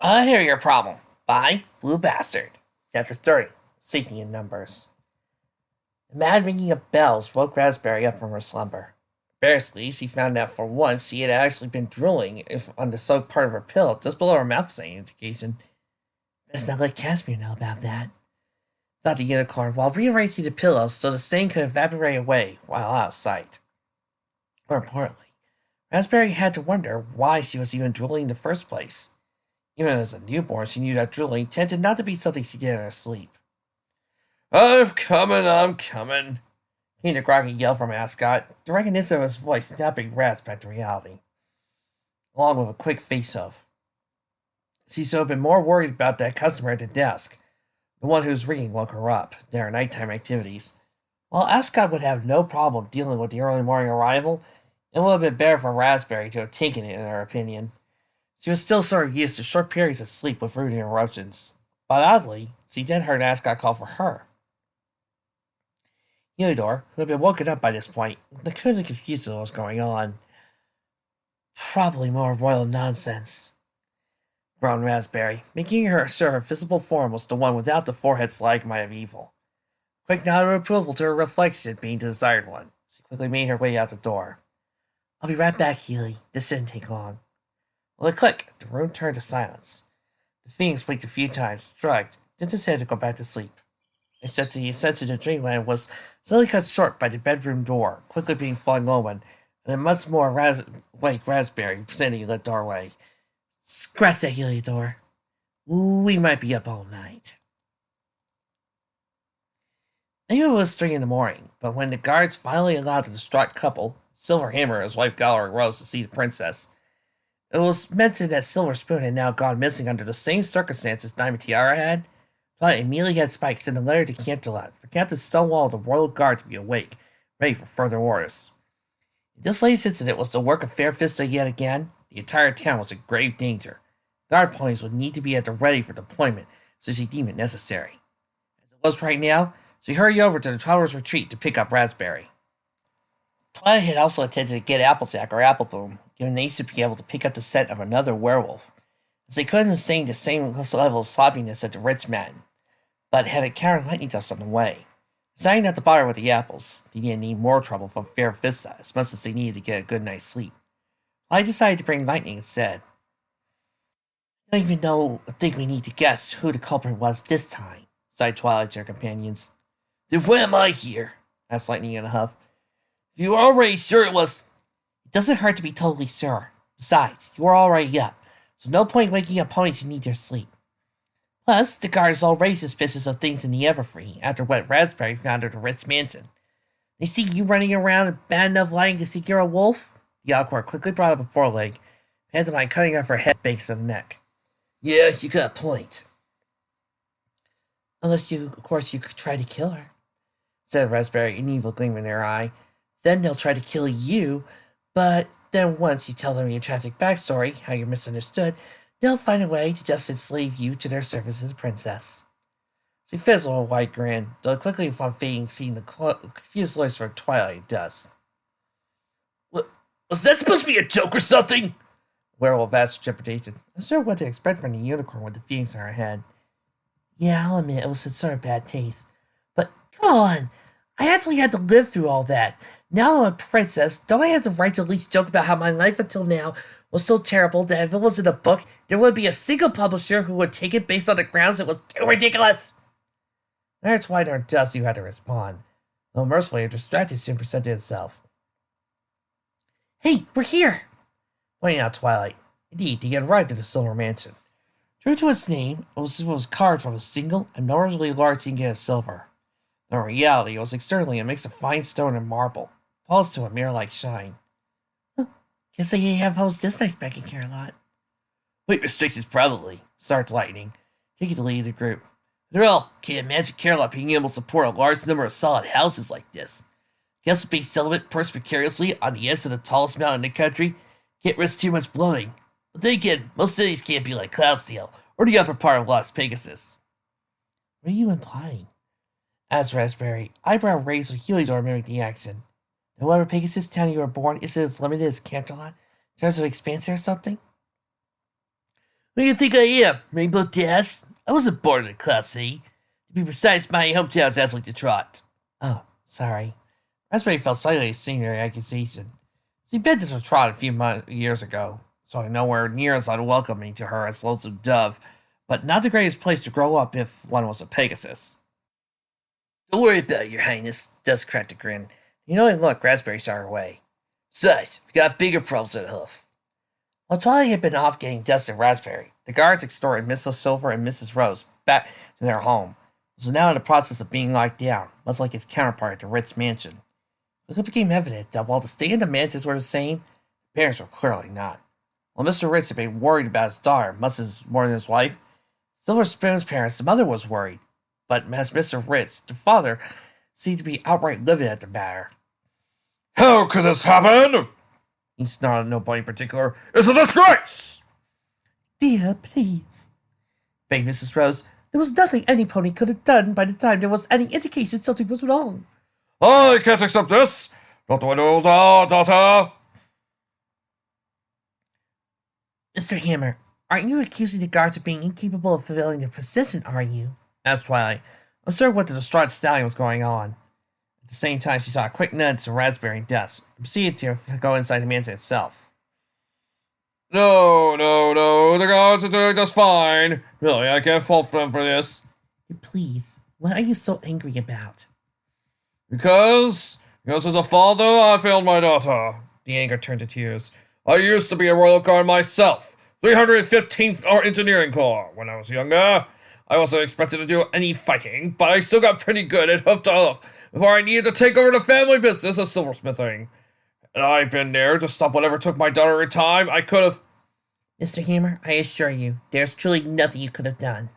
I hear your problem. By Blue Bastard. Chapter 30. Safety in Numbers. The mad ringing of bells woke Raspberry up from her slumber. Embarrassedly, she found out for once she had actually been drooling on the soaked part of her pillow just below her mouth saying indication. Best not let Casimir know about that, thought the unicorn while rearranging the pillows so the stain could evaporate away while out of sight. More importantly, Raspberry had to wonder why she was even drooling in the first place. Even as a newborn, she knew that drooling tended not to be something she did in her sleep. I'm coming, came the groggy yell from Ascot, the recognition of his voice snapping Rasp back to reality, along with a quick face-off. She should have been more worried about that customer at the desk, the one whose ringing woke her up, their nighttime activities. While Ascot would have no problem dealing with the early morning arrival, it would have been better for Raspberry to have taken it, in her opinion. She was still sort of used to short periods of sleep with rude interruptions, but oddly, she then heard Ascot call for her. Eudor, who had been woken up by this point, couldn't confused with what was going on. Probably more royal nonsense, groaned Raspberry, making her sure her visible form was the one without the forehead stalagmite of evil. Quick nod of approval to her reflection being the desired one, she quickly made her way out the door. I'll be right back, Healy. This shouldn't take long. With a click, the room turned to silence. The Phoenix blinked a few times, shrugged, then decided to go back to sleep. Except the ascent to dreamland was suddenly cut short by the bedroom door, quickly being flung open, and a much more white Raspberry standing in the doorway. Scratch that, Heliodor. We might be up all night. I knew it was 3 in the morning, but when the guards finally allowed the distraught couple, Silver Hammer and his wife Gallery Rose, to see the princess, it was mentioned that Silver Spoon had now gone missing under the same circumstances Diamond Tiara had. Twilight immediately had Spike send a letter to Canterlot for Captain Stonewall of the Royal Guard to be awake, ready for further orders. If this latest incident was the work of Fair Fista yet again, the entire town was in grave danger. Guard ponies would need to be at the ready for deployment should she deem it necessary. As it was right now, she hurried over to the Traveler's Retreat to pick up Raspberry. Twilight had also attempted to get Applejack or Appleboom, given they should be able to pick up the scent of another werewolf, as they couldn't sustain the same level of sloppiness at the rich man, but had encountered lightning dust on the way. Deciding not to bother with the apples, they didn't need more trouble from Fair Vista as much as they needed to get a good night's sleep. I decided to bring lightning instead. I don't even think we need to guess who the culprit was this time, sighed Twilight to her companions. Then why am I here? Asked Lightning in a huff. If you were already sure it was... It doesn't hurt to be totally sure. Besides, you are already up, so no point waking up ponies who need their sleep. Plus, the guard is already suspicious of things in the Everfree after what Raspberry found at the Ritz mansion. They see you running around in bad enough lighting to think you're a wolf? The Alcor quickly brought up a foreleg, pantomime cutting off her head base on the neck. Yeah, you got a point. Unless you, of course, you could try to kill her, said Raspberry, an evil gleam in her eye. Then they'll try to kill you, but then once you tell them your tragic backstory, how you're misunderstood, they'll find a way to just enslave you to their service as a princess. She fizzled a wide grin, though quickly upon fading, seeing the confused voice from Twilight dust. Was that supposed to be a joke or something? The werewolf asked with trepidation, unsure what to expect from the unicorn with the phoenix on her head. Yeah, I'll admit it was in sort of bad taste. But come on! I actually had to live through all that. Now I'm a princess, don't I have the right to at least joke about how my life until now was so terrible that if it wasn't a book, there would be a single publisher who would take it based on the grounds it was too ridiculous? That's why nor does you had to respond, though mercifully a distraction soon presented itself. Hey, we're here! Pointing out Twilight. Indeed, he had arrived at the Silver Mansion. True to its name, it was carved from a single, enormously large ingot of silver. Though in reality, it was externally a mix of fine stone and marble, polished to a mirror-like shine. Guess they have hosts this nice back in Carolot. Weight restrictions probably, started Lightning, taking the lead of the group. After all, can't imagine Carolot being able to support a large number of solid houses like this. Guess the base settlement perched precariously on the edge of the tallest mountain in the country. Can't risk too much bloating. But then again, most cities can't be like Cloudsdale or the upper part of Las Pegasus. What are you implying? Asked Raspberry, eyebrow raised with Heliodor mimicked the accent. That whatever Pegasus town you were born isn't as limited as Canterlot in terms of expansion or something? Who do you think I am, Rainbow Dash? I wasn't born in Class C. To be precise, my hometown's Ashley to Trot. Oh, sorry. Raspberry felt slightly senior accusation. She'd been to the Trot a few years ago, so nowhere near as unwelcoming to her as Lonesome Dove, but not the greatest place to grow up if one was a Pegasus. Don't worry about it, Your Highness, Dust cracked a grin. You know, look, Raspberry shot her away. Besides, we got bigger problems at Hoof. While Twilight had been off getting Dust and Raspberry, the guards extorted Mrs. Silver and Mrs. Rose back to their home, which was now in the process of being locked down, much like its counterpart at the Ritz mansion. It became evident that while the stay in the mansions were the same, the parents were clearly not. While Mr. Ritz had been worried about his daughter much as more than his wife, Silver Spoon's parents, the mother, was worried. But as Mr. Ritz, the father, seemed to be outright livid at the matter. How could this happen? He snarled at nobody in particular. It's a disgrace! Dear, please, begged Mrs. Rose. There was nothing any pony could have done by the time there was any indication something was wrong. I can't accept this. Not the way those are, daughter. Mr. Hammer, aren't you accusing the guards of being incapable of fulfilling their position, are you? Asked Twilight, uncertain what the distraught stallion was going on. At the same time, she saw a quick nod to Raspberry and Dust, and proceeded to go inside the mansion itself. No, the guards are doing just fine. Really, I can't fault them for this. Please, what are you so angry about? Because as a father, I failed my daughter. The anger turned to tears. I used to be a royal guard myself, 315th Engineering Corps, when I was younger. I wasn't expected to do any fighting, but I still got pretty good at hoof to hoof before I needed to take over the family business of silversmithing. And I've been there to stop whatever took my daughter in time. I could have... Mr. Hammer, I assure you, there's truly nothing you could have done.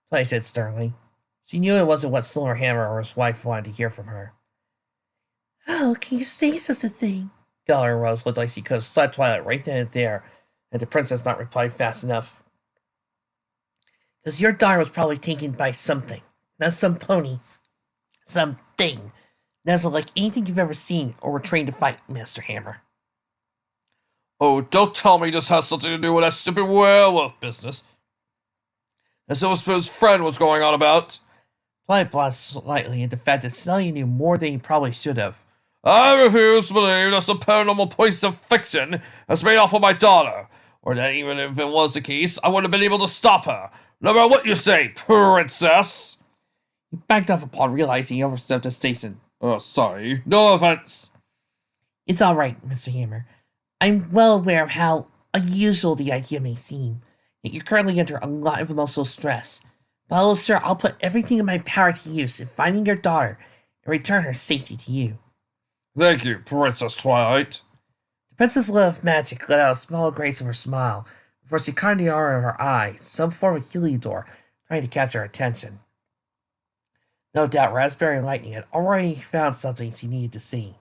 Twilight said sternly. She knew it wasn't what Silver Hammer or his wife wanted to hear from her. How can you say such a thing? Gallery Rose looked like she could have slapped Twilight right then and there, had the princess not replied fast enough. Because your daughter was probably taken by something. Not some pony. Something. That's like anything you've ever seen or were trained to fight, Master Hammer. Oh, don't tell me this has something to do with that stupid werewolf business. That Silver Spoon's friend was going on about. Twilight blushed slightly at the fact that Celia knew more than he probably should have. I refuse to believe that some paranormal piece of fiction has made off with my daughter, or that even if it was the case, I wouldn't have been able to stop her. No matter what you say, princess. He backed off upon realizing he overstepped his station. Oh, sorry. No offense. It's all right, Mr. Hammer. I'm well aware of how unusual the idea may seem, yet you're currently under a lot of emotional stress. But I'll assure I'll put everything in my power to use in finding your daughter and return her safety to you. Thank you, Princess Twilight. The Princess of Magic let out a small grace of her smile before she caught the aura of her eye, some form of heliodor, trying to catch her attention. No doubt Raspberry and Lightning had already found something she needed to see.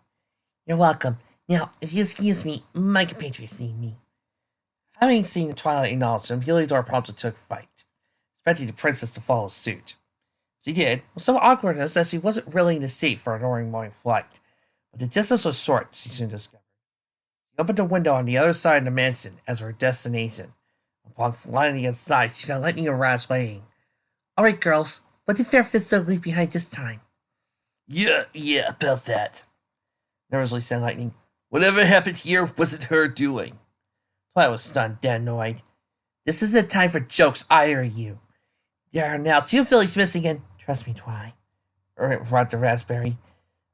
You're welcome. Now, if you excuse me, my compatriots need me. Having seen the Twilight acknowledge him, Heliodor promptly took flight, expecting the princess to follow suit. She did, with some awkwardness as she wasn't really in the seat for an early morning flight, but the distance was short, she soon discovered. She opened a window on the other side of the mansion as her destination. Upon flying inside, she found Lightning and Raz waiting. All right, girls, what did Fair Fist leave behind this time? Yeah, about that, nervously said Lightning. Whatever happened here wasn't her doing. Twilight was stunned, dead annoyed. This isn't time for jokes, either of you. There are now 2 fillies missing and... Trust me, Twilight, brought the Raspberry.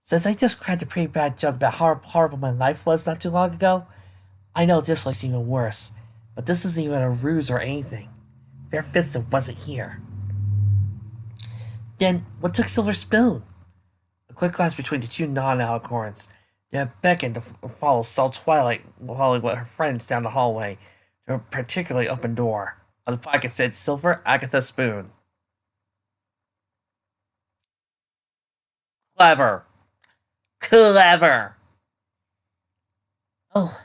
Since I just cracked a pretty bad joke about how horrible my life was not too long ago, I know this looks even worse, but this isn't even a ruse or anything. Fair Fisted wasn't here. Then, what took Silver Spoon? A quick glance between the 2 non-alicorns. Then beckoned to follow saw Twilight following with her friends down the hallway to a particularly open door. On the pocket said Silver Agatha Spoon. Clever. Oh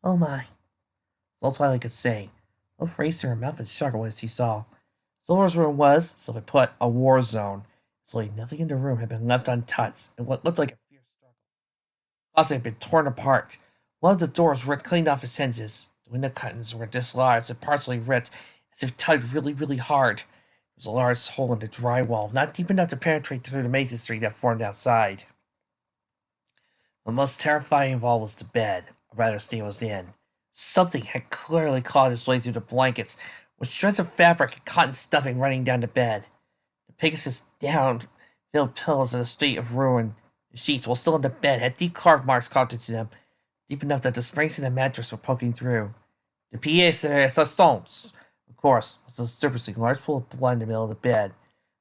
my. All Twilight could say. No phrase to her mouth and shuddered when she saw. Silver's room was, simply put, a war zone. So nothing in the room had been left untouched, and what looked like a fierce struggle. The closet had been torn apart. One of the doors ripped clean off its hinges. The window curtains were dislodged and partially ripped, as if tugged really, really hard. There was a large hole in the drywall, not deep enough to penetrate through the masonry that formed outside. The most terrifying of all was the bed, or rather Steve was in. Something had clearly clawed its way through the blankets, with shreds of fabric and cotton stuffing running down the bed. The Pegasus down filled pillows in a state of ruin. The sheets, while still in the bed, had deep carved marks carved into them, deep enough that the springs in the mattress were poking through. The pièce de résistance, of course, was a disturbingly large pool of blood in the middle of the bed.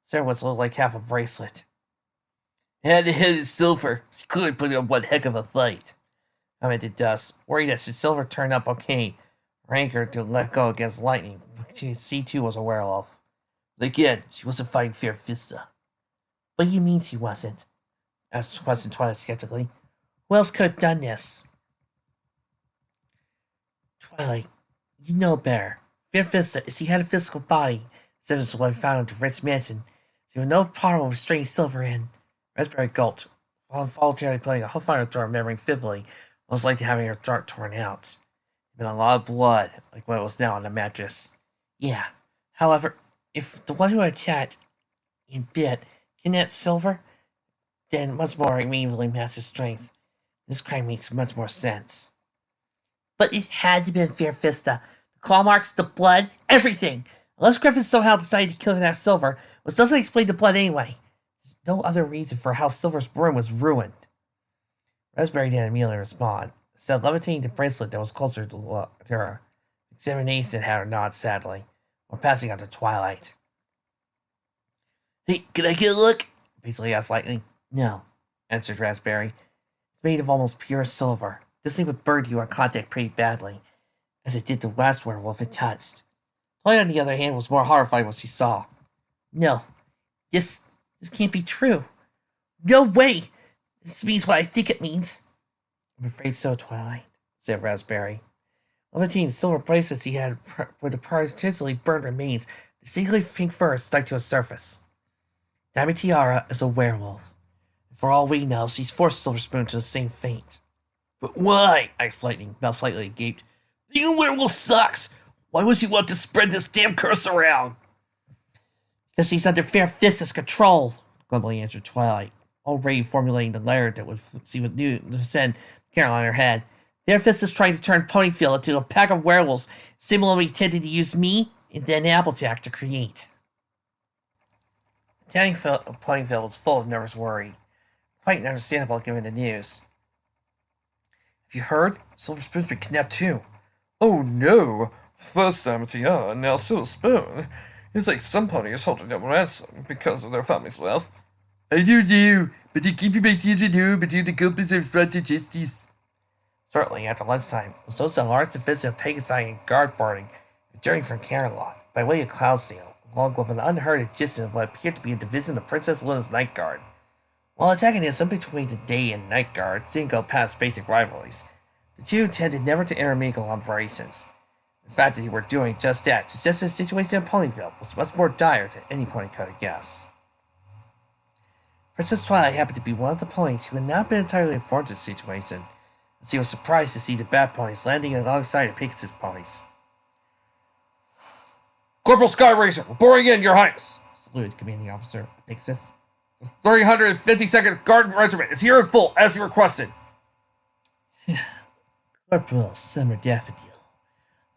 Sarah was looked like half a bracelet. It had the head of silver. She clearly put on one heck of a fight, commented Dust, worried that should Silver turn up okay, or anchor to let go against lightning, which C2 was aware of. But again, she wasn't fighting Fear Fista. What do you mean she wasn't? Asked question Twilight skeptically. Who else could have done this? Twilight, you know better. Fear Fista, if she had a physical body, instead of the one found at the Ritz Mansion, she would no power of restraining Silver in. Raspberry gulped, involuntarily putting a hoof on her throat, remembering vividly what it was like having her throat torn out. There had been a lot of blood, like what was now on the mattress. Yeah. However, if the one who attacked and bit kidnapped Silver, then much more immediately massive strength. This crime makes much more sense. But it had to be Fear Fista. The claw marks, the blood, everything. Unless Griffin somehow decided to kill that Silver, which doesn't explain the blood anyway. There's no other reason for how Silver's room was ruined. Raspberry didn't immediately respond. Instead, levitating the bracelet that was closer to her. Examination had her nod sadly, while passing on to Twilight. Hey, can I get a look? Basically asked lightly. No, answered Raspberry. It's made of almost pure silver. This thing would burn you on contact pretty badly, as it did the last werewolf it touched. Twilight, on the other hand, was more horrified when she saw. No, this can't be true. No way! This means what I think it means. I'm afraid so, Twilight, said Raspberry. Levitating the silver bracelets he had where the potentially burned remains, the sickly pink fur stuck to his surface. Diamond Tiara is a werewolf. For all we know, she's forced Silver Spoon to the same fate. But why? Asked Lightning, mouth slightly agape. Being a werewolf sucks! Why would you want to spread this damn curse around? Because he's under Fair Fist's control, glumly answered Twilight, already formulating the letter that would send Caroline on her head. Fair Fist is trying to turn Ponyville into a pack of werewolves, similarly intended to use me and then Applejack to create. Ponyville was full of nervous worry. Quite understandable given the news. Have you heard? Silver Spoon's been kidnapped too. Oh no! First Amatia, now Silver Spoon. You think some pony is holding them ransom because of their family's wealth? I do know, but to keep my children home until the culprits are brought to justice. Certainly, after lunchtime, it was those that large division of Pegasi and guard boarding, returning from Camelot, by way of Cloudsdale, along with an unheard of distance of what appeared to be a division of Princess Luna's Night Guard. While antagonism between the Day and Night Guards didn't go past basic rivalries, the two tended never to intermingle operations. The fact that they were doing just that suggested the situation in Ponyville was much more dire than any pony could have guessed. Princess Twilight happened to be one of the ponies who had not been entirely informed of the situation, and she was surprised to see the bad ponies landing alongside the Pegasus ponies. Corporal Skyracer, reporting in, Your Highness, saluted commanding officer Pegasus. The 352nd Guard Regiment is here in full, as you requested. Corporal Summer Daffodil,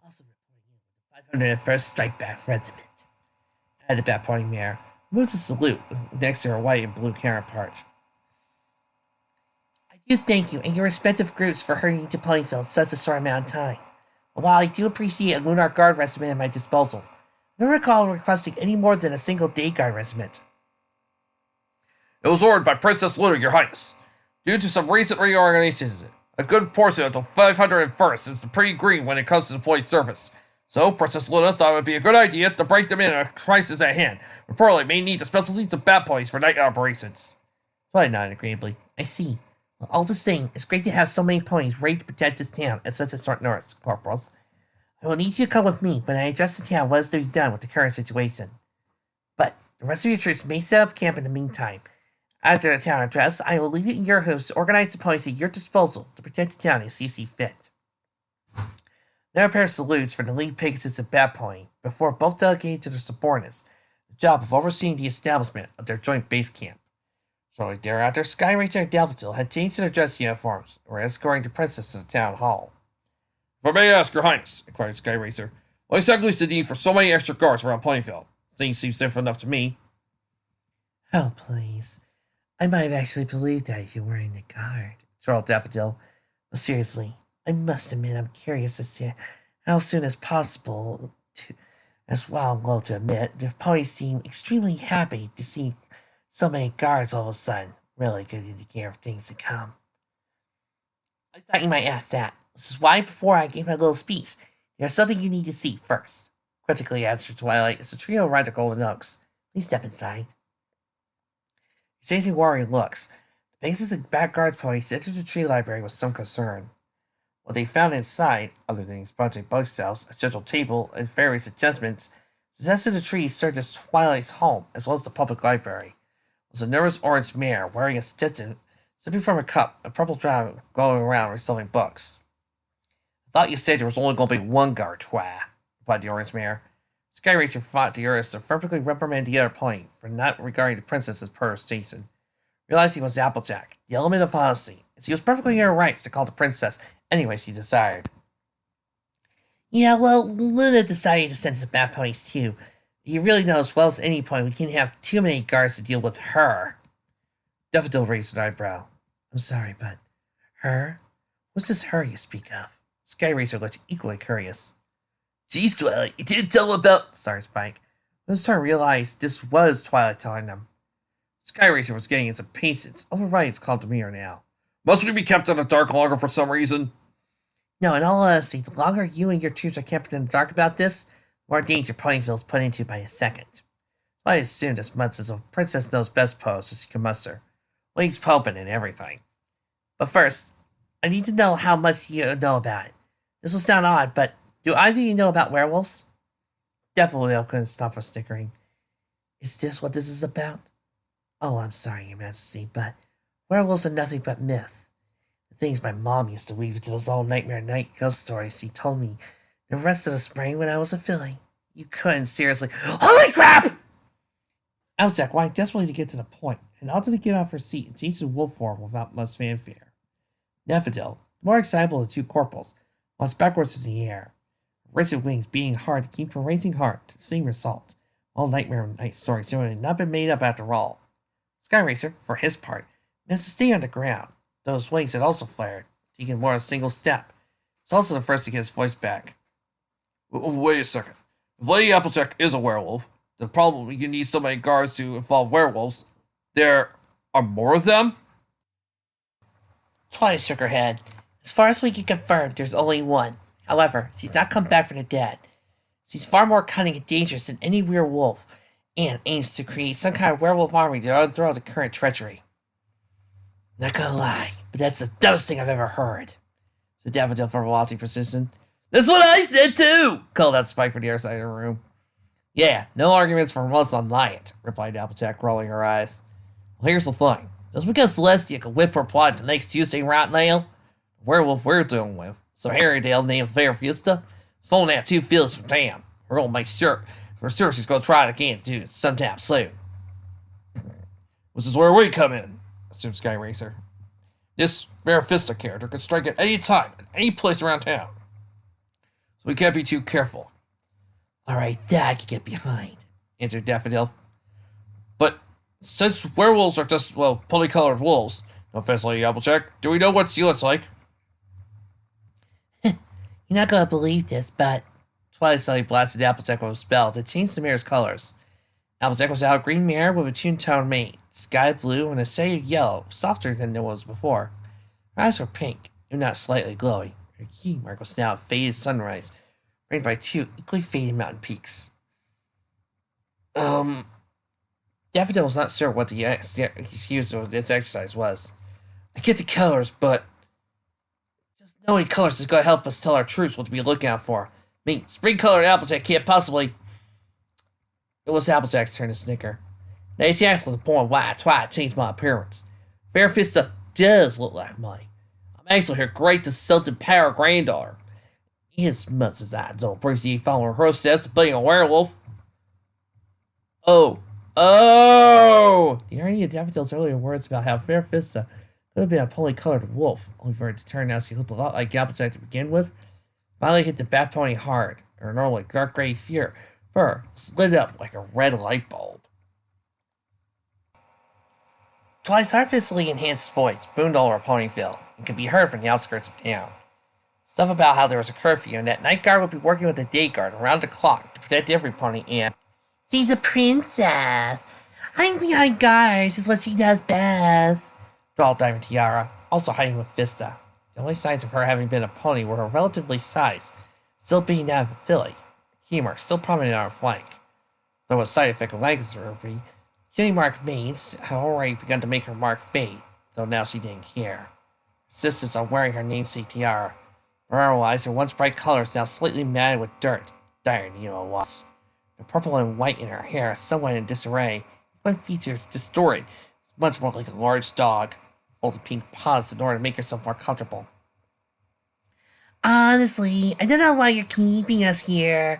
also reporting in with the 501st Strike Back Regiment. Added Bat Pony Mare, moved to salute next to her white and blue counterpart. I do thank you and your respective groups for hurrying to Ponyville in such a short amount of time. But while I do appreciate a Lunar Guard Regiment at my disposal, I don't recall requesting any more than a single Day Guard Regiment. It was ordered by Princess Luna, Your Highness. Due to some recent reorganizations, a good portion of the 501st is pretty green when it comes to deployed service. So, Princess Luna thought it would be a good idea to break them in a crisis at hand. Reportedly may need the specialties of bat ponies for night operations. Twilight nodded agreeably. I see. Well, all the same, it's great to have so many ponies ready to protect this town at such a short notice, Corporals. I will need you to come with me when I address the town what is to be done with the current situation. But the rest of your troops may set up camp in the meantime. After the town address, I will leave it in your hands to organize the ponies at your disposal to protect the town as you see fit. Another pair of salutes for the lead Pegasus at that point, before both delegated to their subordinates the job of overseeing the establishment of their joint base camp. Shortly thereafter, Sky Racer and Daffodil had changed their dress uniforms and were escorting the princess to the town hall. If I may ask, Your Highness, inquired Sky Racer, what exactly is the need for so many extra guards around Plainfield? Things seem safe enough to me. Oh, please. I might have actually believed that if you were in the guard, drawled Daffodil. But seriously, I must admit I'm curious as to how soon as possible to admit, they've probably seem extremely happy to see so many guards all of a sudden. Really good indicator of things to come. I thought you might ask that. This is why before I gave my little speech, there's something you need to see first. Critically answered Twilight as the trio arrived at Golden Oaks. Please step inside. Exchanging worried looks, the bases and back guards police entered the tree library with some concern. What they found inside, other than exposing bookshelves, a scheduled table, and various adjustments, suggested the tree served as Twilight's home as well as the public library, was a nervous orange mare wearing a Stetson, sipping from a cup, a purple drum going around reselling books. I thought you said there was only going to be one guard, Twa, replied the orange mare. Sky Racer fought the urge to perfectly reprimand the other pony for not regarding the princess as per her station. Realizing he was Applejack, the element of honesty, as he was perfectly in her rights to call the princess any way she desired. Yeah, well, Luna decided to send some bad ponies too. You really know as well as any pony we can't have too many guards to deal with her. Daffodil raised an eyebrow. I'm sorry, but her? What's this her you speak of? Sky Racer looked equally curious. Geez, Twilight, you didn't tell about... Sorry, Spike. I was starting to realize this was Twilight telling them. Sky Racer was getting into patience, overriding its calm demeanor now. Must we be kept in the dark longer for some reason? No, in all honesty, the longer you and your troops are kept in the dark about this, the more danger Ponyville is put into by a second. I assumed as much as a princess knows best pose as she can muster. Wings pumping and everything. But first, I need to know how much you know about it. This will sound odd, but do either of you know about werewolves? Definitely I couldn't stop from snickering. Is this what this is about? Oh, I'm sorry, Your Majesty, but werewolves are nothing but myth. The things my mom used to weave into those old Nightmare Night ghost stories she told me the rest of the spring when I was a filly. You couldn't seriously... Holy crap! Applejack wanted desperately to get to the point, and opted to get off her seat and change to wolf form without much fanfare. Daffodil, more excitable of the two corporals, launched backwards in the air, rigid wings beating hard to keep her racing heart to the same result. All Nightmare Night stories had not been made up after all. Sky Racer, for his part, managed to stay on the ground, though his wings had also flared, taking more than a single step. He was also the first to get his voice back. Wait a second. If Lady Applejack is a werewolf, the problem you need so many guards to involve werewolves, there are more of them? Twilight shook her head. As far as we can confirm, there's only one. However, she's not come back from the dead. She's far more cunning and dangerous than any werewolf, and aims to create some kind of werewolf army to overthrow the current treachery. Not gonna lie, but that's the dumbest thing I've ever heard, said Daffodil for Walty persistent. That's what I said too, called out Spike from the other side of the room. Yeah, no arguments from us on that, replied Applejack, rolling her eyes. Well, here's the thing. Just because Celestia could whip her plot to next Tuesday right now, the werewolf we're dealing with, some Hairier named Fair Fiesta, is pulling out 2 fields from town. We're gonna make sure, for sure she's gonna try it again too, sometime soon. This is where we come in, assumed Sky Racer. This Fair Fiesta character can strike at any time, at any place around town. So we can't be too careful. Alright, that I can get behind, answered Daffodil. But since werewolves are just, well, pony-colored wolves, no offense, Lady Applejack, do we know what she looks like? You're not gonna believe this, but... Twilight suddenly blasted Applejack with a spell to change the mare's colors. Applejack was now a green mare with a two-tone mane, sky blue and a shade of yellow, softer than it was before. Her eyes were pink, if not slightly glowing. Her key mark was now a faded sunrise, framed by 2 equally faded mountain peaks. Daffodil was not sure what the excuse of this exercise was. I get the colors, but just knowing colors is going to help us tell our troops what to be looking out for. I mean, spring-colored Applejack can't possibly... It was Applejack's turn to snicker. Now he's asking the point why I tried to change my appearance. Fair Fiesta does look like mine. I'm actually her great Sultan Power granddaughter. As much as I don't appreciate following her steps to being a werewolf. Oh. Oh! The irony of Daffodil's earlier words about how Fair Fista could have been a pony-colored wolf, only for it to turn out she looked a lot like Appetite to begin with, finally hit the Bat Pony hard. Her normally dark gray fur lit up like a red light bulb. Twice artificially enhanced voice boomed all over Ponyville and could be heard from the outskirts of town. Stuff about how there was a curfew and that Night Guard would be working with the Day Guard around the clock to protect every pony and... She's a princess. Hiding behind guards is what she does best, drawled Diamond Tiara, also hiding with Fista. The only signs of her having been a pony were her relatively size, still being that of a filly, a key mark still prominent on her flank. Though a side effect of lycanthropy, kitty mark manes had already begun to make her mark fade, though now she didn't care. Insistence on wearing her namesake tiara. Otherwise, her once bright colors now slightly matted with dirt, dire Nemo was. The purple and white in her hair somewhat in disarray, one features distorted, much more like a large dog, folded pink paws in order to make herself more comfortable. Honestly, I don't know why you're keeping us here.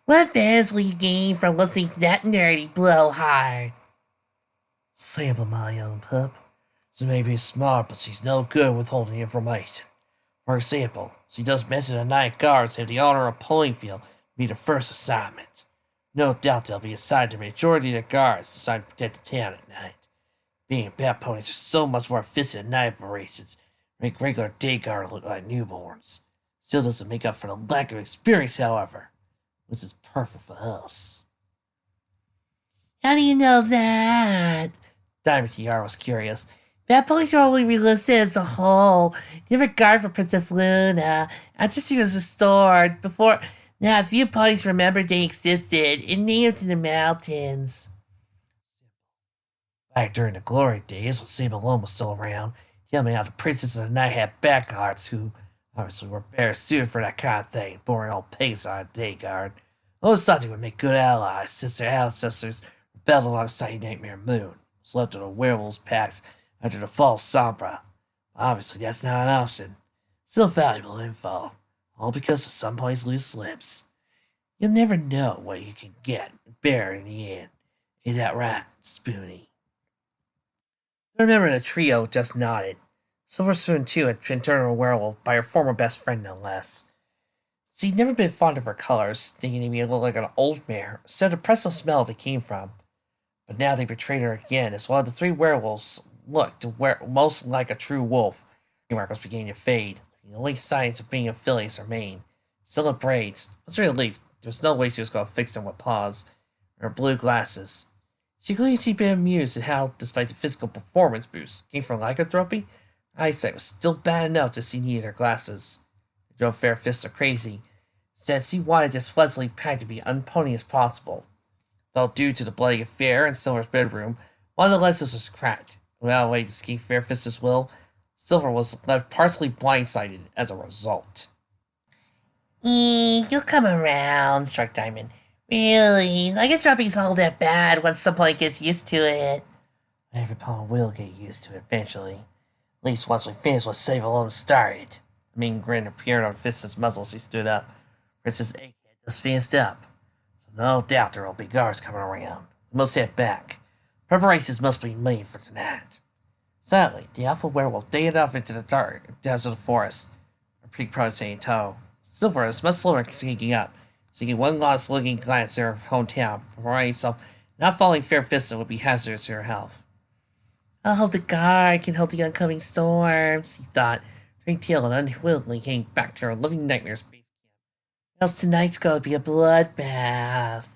What advantage will you gain from listening to that nerdy blowhard? Sample, my young pup. She may be smart, but she's no good with holding information. For example, she does mention the Night Guards have the honor of Ponyville be the first assignment. No doubt they'll be assigned to the majority of the guards assigned to protect the town at night. Being bat ponies are so much more efficient at night operations, make regular day guard look like newborns. Still doesn't make up for the lack of experience, however, which is perfect for us. How do you know that? Diamond Tiara was curious. Bat ponies are only relisted as a whole. Different guard for Princess Luna. After she was restored, before... Now, a few ponies remembered they existed and named to the mountains. Back during the glory days, when Saint Malone was still around, tell me how the princess of the night had back guards who, obviously, were better suited for that kind of thing, boring old pigs on a day guard. I always thought they would make good allies since their ancestors rebelled alongside Nightmare Moon, was left to the werewolves' packs after the fall of Sombra. Obviously, that's not an option. Still valuable info. All because of some ponies lose limbs. You'll never know what you can get bear in the end. Is that right, Spoonie? I remember the trio just nodded. Silver Spoon, too, had been turned into a werewolf by her former best friend, no less. She'd never been fond of her colors, thinking he made her look like an old mare, so the oppressive smell they came from. But now they betrayed her again, as one of the three werewolves looked most like a true wolf. The mark was beginning to fade. The only signs of being a filly is her mane. Still in braids. Let's relief. There's no way she was going to fix them with paws. Her blue glasses. She claimed she'd been amused at how, despite the physical performance boost came from lycanthropy, her eyesight was still bad enough that she needed her glasses. It drove Fair Fista crazy. Said she wanted this fledgling pack to be unpony as possible. Though due to the bloody affair in Silver's bedroom, one of the lenses was cracked. Without a way to escape Fair Fista's will, Silver was left partially blindsided as a result. You'll come around, shrugged Diamond. Really, lycanthropy's all that bad once someone gets used to it. Every pawn will get used to it eventually. At least once we finish what Save Alone started. A mean grin appeared on Fista's muzzle as he stood up. Princess Egghead just finished up. So no doubt there will be guards coming around. We must head back. Preparations must be made for tonight. Sadly, the alpha werewolf dated off into the dark depths of the forest, her pig protege in tow. Silver is much slower sneaking up, seeking one last looking glance at her hometown before himself not falling Fair Fista would be hazardous to her health. I hope the guard can help the oncoming storms, he thought, turning tail and unwillingly came back to her living nightmares base camp. Else tonight's going to be a bloodbath.